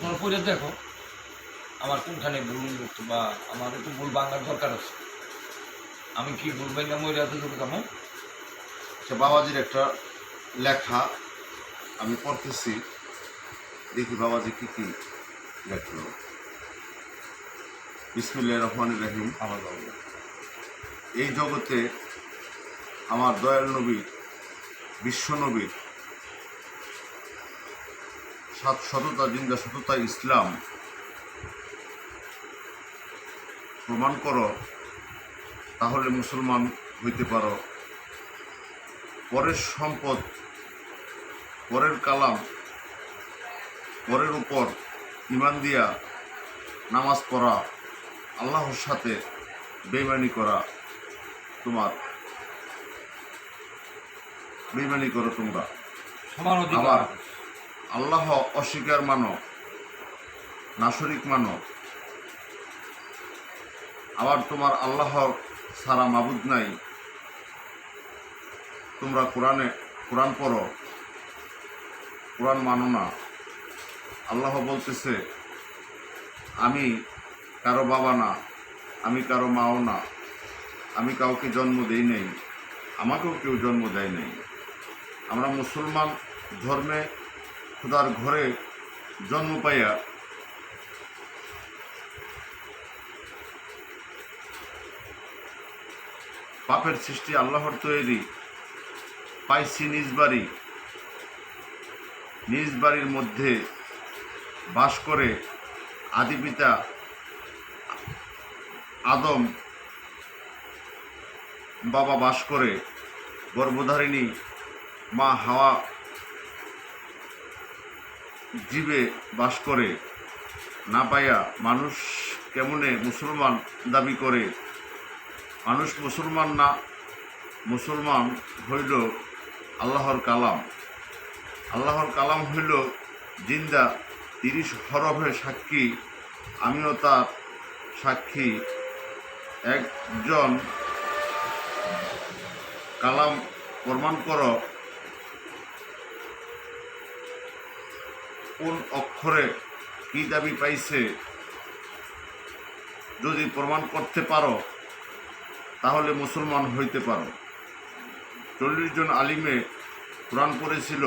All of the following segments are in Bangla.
তোমার পড়ে দেখো আমার কোনখানে ভুল বা আমার একটু ভুল বাংলার দরকার আছে। আমি কি ভুল বাংলা মরে এত দূর কেমন? আচ্ছা, বাবাজির একটা লেখা আমি পড়তেছি, দেখি বাবাজি কি কি লেখলো। বিসমিল্লাহির রহমানির রহিম। আমার বাবু এই জগতে আমার দয়াল নবী, বিশ্ব নবীর সততা, জিন্দা সততা ইসলাম প্রমাণ করো, তাহলে মুসলমান হইতে পারো। পরের সম্পদ, পরের কালাম, পরের উপর ঈমান দিয়া নামাজ পড়া, আল্লাহর সাথে বেঈমানি করা, বেঈমানি করো তোমরা। সমান আবার অধিকার। আল্লাহ অস্বীকার মানো, নাশরিক মানো। আবার তোমার আল্লাহর ছাড়া মাবুদ নাই। তোমরা কোরআন পড়ো, কোরআন মানো না। আল্লাহ বলতেছে, আমি কারো বাবা না, আমি কারো মাও না, আমি কাউকে জন্ম দেই নাই, আমাকেও কেউ জন্ম দেয় নাই। আমরা মুসলমান ধর্মে খোদার ঘরে জন্ম পাইয়া পাপের সৃষ্টি আল্লাহর তৈরি, পাইছি নিজ বাড়ি। নিজ বাড়ির মধ্যে বাস করে আদি পিতা আদম বাবা বাস করে, গর্ভধারিণী মা হাওয়া জীবে বাস করে। না পাইয়া মানুষ কেমনে মুসলমান দাবি করে? মানুষ মুসলমান না, মুসলমান হইল আল্লাহর কালাম। আল্লাহর কালাম হইল জিন্দা, 30 হরফে সাক্ষী, আমিও তার সাক্ষী। একজন কালাম প্রমাণ করো, কোন অক্ষরে কি দাবি পাইছে। যদি প্রমাণ করতে পারো, তাহলে মুসলমান হইতে পারো। 40 জন আলিমে কোরআন পড়েছিল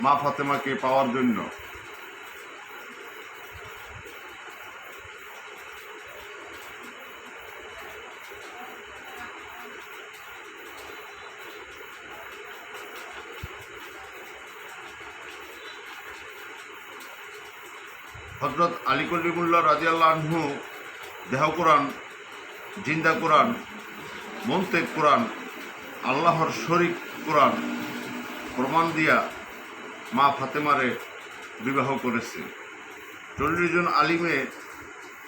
মা ফাতেমাকে পাওয়ার জন্য। হযরত আলী কলিমুল্লাহ রাদিয়াল্লাহু আনহু দেহ কোরআন, জিন্দা কোরআন, মন্তেক কোরআন, আল্লাহর শরীক কোরআন প্রমাণ দিয়া মা ফাতেমারে বিবাহ করেছে। 40 জন আলিমে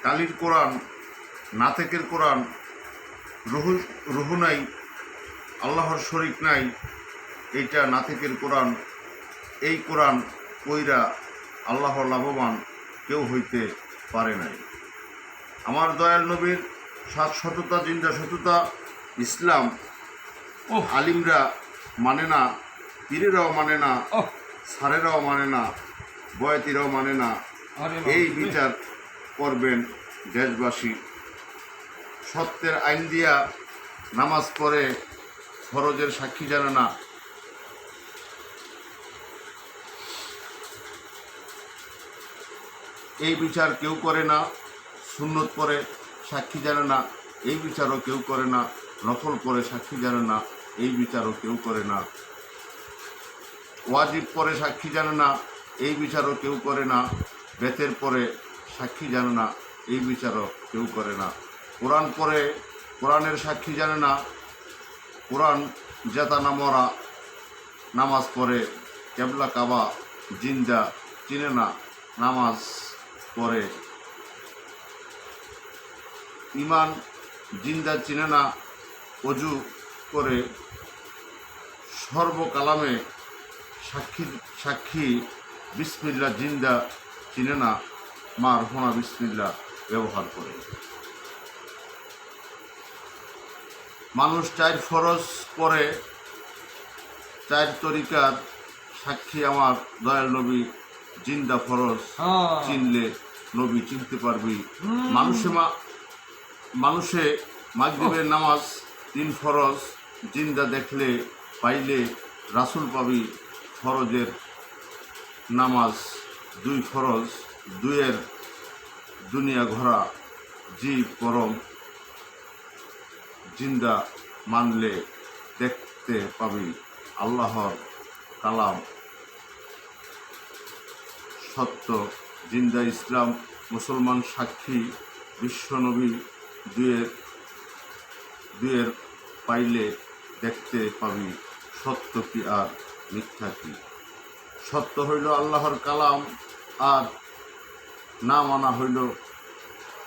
কালির কোরআন, নাতেকের কোরআন, রুহু নাই, আল্লাহর শরীক নাই, এইটা নাতেকের কোরআন। এই কোরআন কইরা আল্লাহর লাভবান কেউ হইতে পারে নাই। আমার দয়াল নবীর সততা, জিন্দা সততা ইসলাম আলিমরা মানে না, পীরেরাও মানে না, সারেরাও মানে না, বয়াতিরাও মানে না। এই বিচার করবেন দেশবাসী। সত্যের আইন দিয়া নামাজ পড়ে ফরজের সাক্ষী জানে না। এই বিচার কেউ করে না। সুন্নত পরে সাক্ষী জানে না, এই বিচারও কেউ করে না। নফল পরে সাক্ষী জানে না, এই বিচারও কেউ করে না। ওয়াজিব পরে সাক্ষী জানে না, এই বিচারও কেউ করে না। বেতের পরে সাক্ষী জানে না, এই বিচারও কেউ করে না। কোরআন পরে কোরআনের সাক্ষী জানে না, কোরআন জেতা না মরা। নামাজ পড়ে কেবলা কাবা জিন্দা চিনে না, নামাজ পড়ে। ইমান জিন্দা চিনে না, অজু করে। সর্বকালামে সাক্ষী বিসমিল্লাহ জিন্দা চিনে না, মার হোনা বিসমিল্লাহ ব্যবহার করে। মানুষ 4 ফরজ করে, 4 তরিকার সাক্ষী আমার দয়াল নবী জিন্দা ফরজ, হ্যাঁ। চিনলে নবী চিনতে পারবি। মানুষে মাগরিবের নামাজ 3 ফরজ, জিন্দা দেখলে পাইলে রাসূল পাবি। ফরজের নামাজ 2 ফরজ, 2-এর দুনিয়া ঘোরা জি পরম, জিন্দা মানলে দেখতে পাবি আল্লাহর কালাম সত্য। জিন্দা ইসলাম মুসলমান সাক্ষী, বিশ্বনবী 2-এর পাইলে দেখতে পাবি সত্য কি আর মিথ্যা কি। সত্য হইল আল্লাহর কালাম, আর না মানা হইল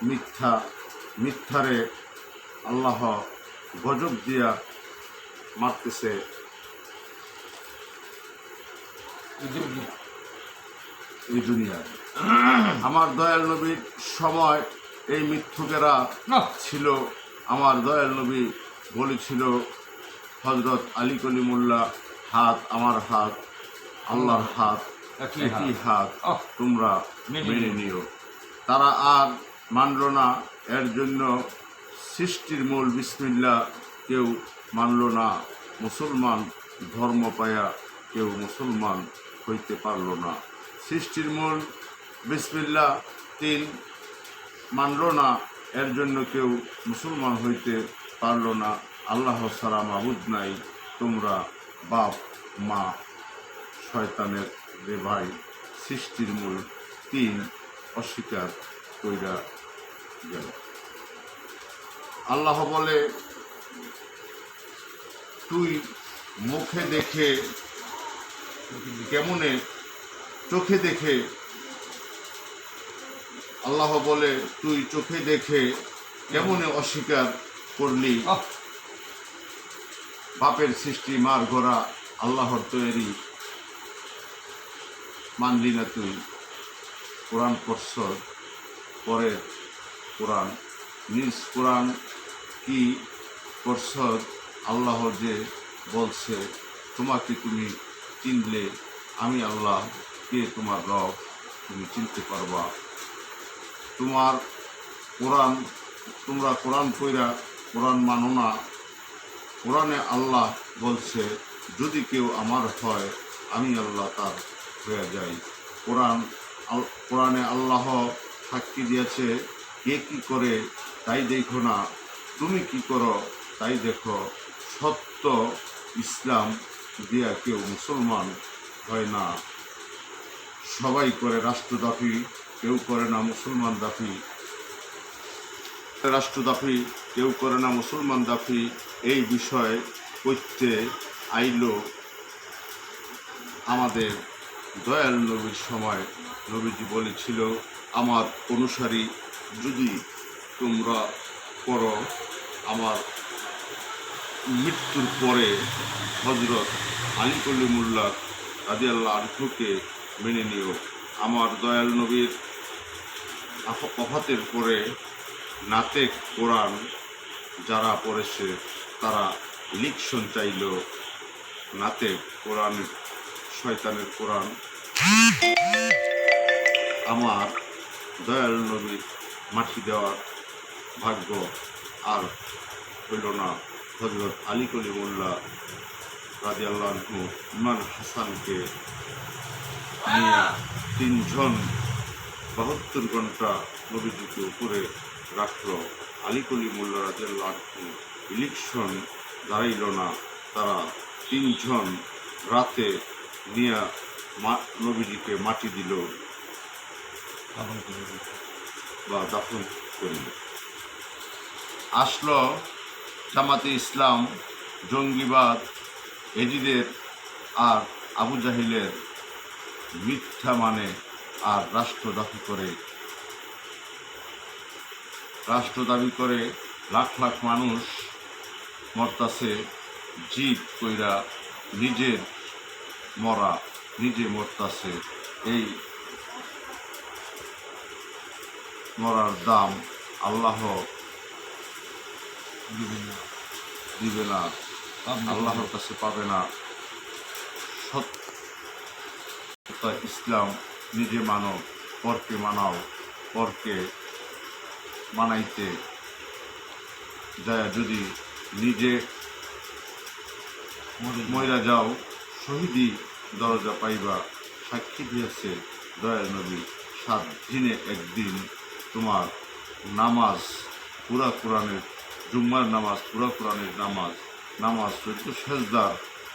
মিথ্যা। মিথ্যারে আল্লাহ গজব দিয়া মারতেছে এই দুনিয়ায়। আমার দয়াল নবীর সময় এই মিথ্যুকেরা ছিল। আমার দয়াল নবী বলেছিল, হজরত আলী কলিমুল্লাহ, হাত আমার হাত, আল্লাহর হাত, একই হাত, তোমরা মেনে নিও। তারা আর মানল না। এর জন্য সৃষ্টির মূল বিসমিল্লাহ কেউ মানল না। মুসলমান ধর্ম পায়া কেউ মুসলমান হইতে পারল না। সৃষ্টির মূল বিসমিল্লাহ 3 মানল না। এর জন্য কেউ মুসলমান হইতে পারল না। আল্লাহ ছাড়া মাবুদ নাই, তোমরা বাপ মা শয়তানের রে ভাই। সৃষ্টির মূল 3 অস্বীকার কইরা গেল। আল্লাহ বলে, তুই মুখে দেখে কেমনে, চোখে দেখে, আল্লাহ বলে তুই চোখে দেখে কেমনে অস্বীকার করলি। বাপের সৃষ্টি মার ঘোরা আল্লাহর তৈরি মানলি না তুই। কোরআন পড়ছ, পরে কোরআন, নিজ কোরআন কি পড়ছ। আল্লাহ যে বলছে তোমাকে তুমি চিনলে আমি আল্লাহ কে তোমার রব তুমি চিনতে পারবা। তোমার কোরআন, তোমরা কোরআন পড়া কোরআন মানো না। কোরআনে আল্লাহ বলছে যদি কেউ আমার হয় আমি আল্লাহ তার হয়ে যাই। কোরআনে আল্লাহ সাক্ষী দিয়েছে, কে কি করে তাই দেখো না, তুমি কি করো তাই দেখো। সত্য ইসলাম দিয়া কেউ মুসলমান হয় না। সবাই করে রাষ্ট্র দাফি, কেউ করে না মুসলমান দাফি। রাষ্ট্র দাফি, কেউ করে না মুসলমান দাফি। এই বিষয়ে করতে আইল আমাদের দয়াল নবীর সময়। নবীজি বলেছিল, আমার অনুসারী যদি তোমরা করো, আমার মৃত্যুর পরে হজরত আলী কলিমুল্লাহ রাদিয়াল্লাহু আনহুকে মেনে নিও। আমার দয়াল নবীর ওফাতের পরে নাতে কোরআন যারা পড়েছে তারা ইলেকশন চাইল। নাতে কোরআন শয়তানের কোরআন। আমার দয়াল নবীর মাটি দেওয়ার ভাগ্য আর হইল না। হজরত আলী কলিমুল্লাহ রাদিয়াল্লাহু আনহু ইমাম হাসানকে নিয়ে 3 জন 72 ঘন্টা নবীজিকে উপরে রাখল। আলী কলিমুল্লাহ রাদিয়াল্লাহু আনহু ইলেকশন দাঁড়াইল না। তারা 3 জন রাতে নিয়ে নবীজিকে মাটি দিল বা দাফন করিল। আসলো জামাতে ইসলাম, জঙ্গিবাদ, এজিদের আর আবু জাহিলের মিথ্যা মানে আর রাষ্ট্র দাবি করে লাখ লাখ মানুষ মরতাছে। জিদ কইরা নিজের মরা নিজে মরতাছে। এই মরার দাম আল্লাহ দিবে না, আল্লাহর কাছে পাবে না। সত্য ইসলাম নিজে মানো, পরকে মানাও, পরকে মানাইতে যায় যদি নিজে মইরা যাও, শহীদি দরজা পাইবা। সাক্ষী দিয়েছে দয়াল নবী, 7 দিনে একদিন তোমার নামাজ পুরা কোরআনের, জুম্মার নামাজ পুরা কোরআনের নামাজ, নামাজ 14 সেজদার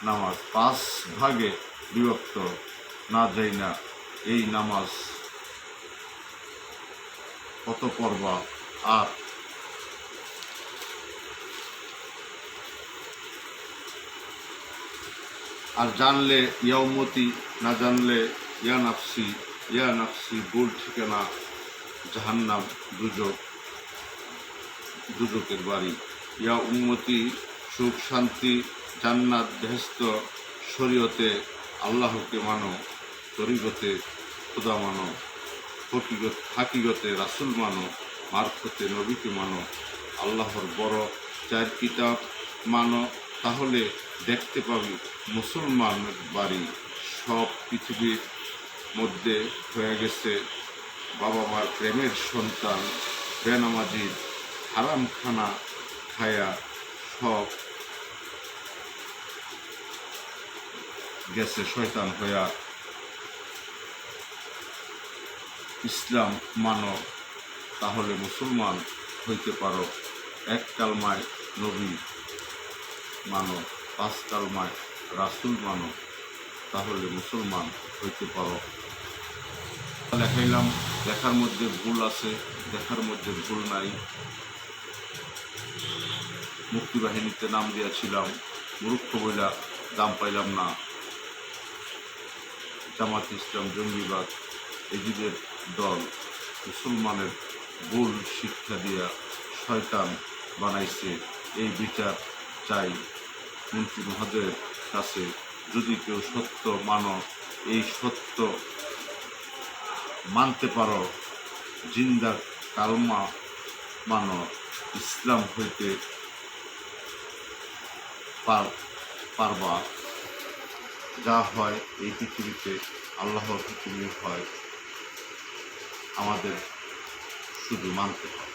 নামাজ 5 ভাগে বিভক্ত না যাই না। এই নামাজ কত পড়বা আর জানলে ইয়া উম্মতি, না জানলে ইয়া নাফসি, ইয়া নাফসি, ভুল ঠিকানা জাহান্নাম, দুজকের বাড়ি। ইয়া উম্মতি, সুখ শান্তি জান্নাত বেহেশত, শরীয়তে আল্লাহকে মানো, তরিগতে খোদা মানো, হাকিগতে রাসূল মানো, মারফতে নবীকে মানো, আল্লাহর বড় 4 কিতাব মানো, তাহলে দেখতে পাবি মুসলমানের বাড়ি। সব পৃথিবীর মধ্যে হয়ে গেছে বাবা মার প্রেমের সন্তান, বেনামাজির হারাম খানা খায়া সব গেছে শয়তান হইয়া। ইসলাম মানো, তাহলে মুসলমান হইতে পারো। 1 কালমায় নবী মানো, 5 কালমায় রাসূল মানো, তাহলে মুসলমান হইতে পারো। লেখাইলাম, লেখার মধ্যে ভুল আছে, দেখার মধ্যে ভুল নাই। মুক্তিবাহিনীতে নাম দিয়েছিলাম, মূর্খ বইলা দাম পাইলাম না। জামাত ইসলাম জঙ্গিবাদ এজিদের দল মুসলমানের ভুল শিক্ষা দিয়া শয়তান বানাইছে। এই বিচার চাই মন্ত্রী মহোদয়ের কাছে। যদি কেউ সত্য মানো, এই সত্য মানতে পারো, জিন্দা কালমা মানো, ইসলাম হইতে পারবা। যা হয় এই পৃথিবীতে আল্লাহর হুকুমে হয়, আমাদের শুধু মানতে হয়।